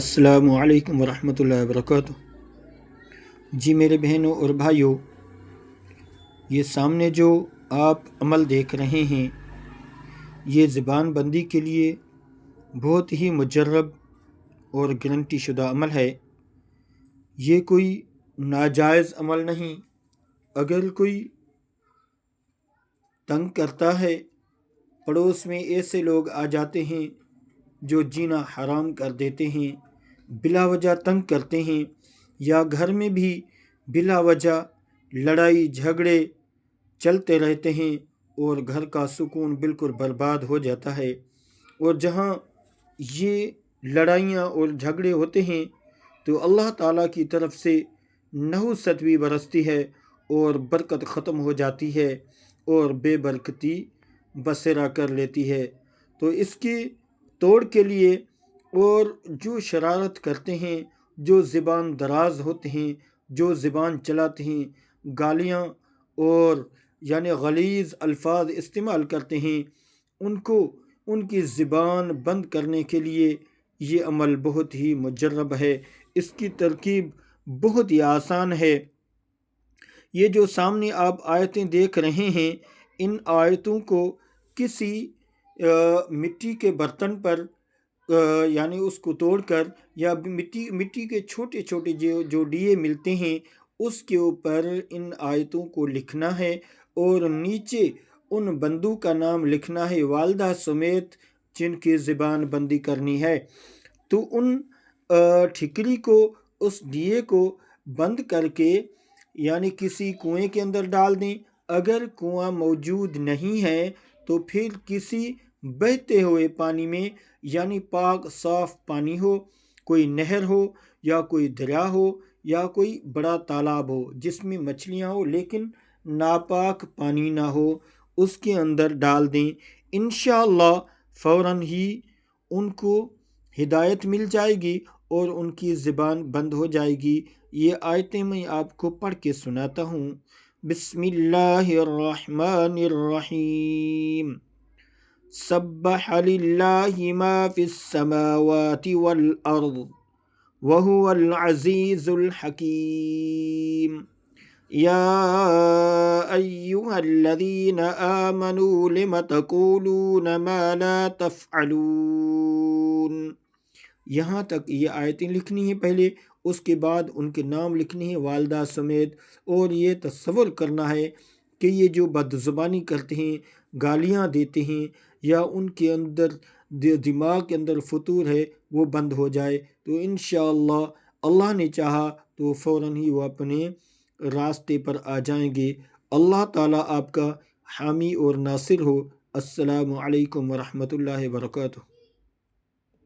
السلام علیکم ورحمۃ اللہ وبرکاتہ۔ جی میرے بہنوں اور بھائیوں، یہ سامنے جو آپ عمل دیکھ رہے ہیں یہ زبان بندی کے لیے بہت ہی مجرب اور گارنٹی شدہ عمل ہے۔ یہ کوئی ناجائز عمل نہیں۔ اگر کوئی تنگ کرتا ہے، پڑوس میں ایسے لوگ آ جاتے ہیں جو جینا حرام کر دیتے ہیں، بلا وجہ تنگ کرتے ہیں، یا گھر میں بھی بلا وجہ لڑائی جھگڑے چلتے رہتے ہیں اور گھر کا سکون بالکل برباد ہو جاتا ہے، اور جہاں یہ لڑائیاں اور جھگڑے ہوتے ہیں تو اللہ تعالیٰ کی طرف سے نحوست بھی برستی ہے اور برکت ختم ہو جاتی ہے اور بے برکتی بسیرا کر لیتی ہے۔ تو اس کی توڑ کے لیے اور جو شرارت کرتے ہیں، جو زبان دراز ہوتے ہیں، جو زبان چلاتے ہیں، گالیاں اور یعنی غلیظ الفاظ استعمال کرتے ہیں، ان کی زبان بند کرنے کے لیے یہ عمل بہت ہی مجرب ہے۔ اس کی ترکیب بہت ہی آسان ہے۔ یہ جو سامنے آپ آیتیں دیکھ رہے ہیں، ان آیتوں کو کسی مٹی کے برتن پر یعنی اس کو توڑ کر، یا مٹی کے چھوٹے چھوٹے جو ڈیے ملتے ہیں اس کے اوپر ان آیتوں کو لکھنا ہے، اور نیچے ان بندوں کا نام لکھنا ہے والدہ سمیت جن کی زبان بندی کرنی ہے۔ تو ان ٹھکری کو، اس ڈیے کو بند کر کے یعنی کسی کنویں کے اندر ڈال دیں۔ اگر کنواں موجود نہیں ہے تو پھر کسی بہتے ہوئے پانی میں، یعنی پاک صاف پانی ہو، کوئی نہر ہو یا کوئی دریا ہو یا کوئی بڑا تالاب ہو جس میں مچھلیاں ہو لیکن ناپاک پانی نہ ہو، اس کے اندر ڈال دیں۔ انشاءاللہ فوراً ہی ان کو ہدایت مل جائے گی اور ان کی زبان بند ہو جائے گی۔ یہ آیتیں میں آپ کو پڑھ کے سناتا ہوں۔ بسم اللہ الرحمن الرحیم۔ سبح للہ ما فی السماوات والارض وهو العزیز الحکیم۔ یا ایہا الذین آمنوا لم تقولون ما لا تفعلون۔ یہاں تک یہ آیتیں لکھنی ہیں پہلے، اس کے بعد ان کے نام لکھنے ہیں والدہ سمیت، اور یہ تصور کرنا ہے کہ یہ جو بد زبانی کرتے ہیں، گالیاں دیتے ہیں، یا ان کے اندر دماغ کے اندر فطور ہے وہ بند ہو جائے، تو انشاءاللہ اللہ نے چاہا تو فوراً ہی وہ اپنے راستے پر آ جائیں گے۔ اللہ تعالیٰ آپ کا حامی اور ناصر ہو۔ السلام علیکم ورحمۃ اللہ وبرکاتہ۔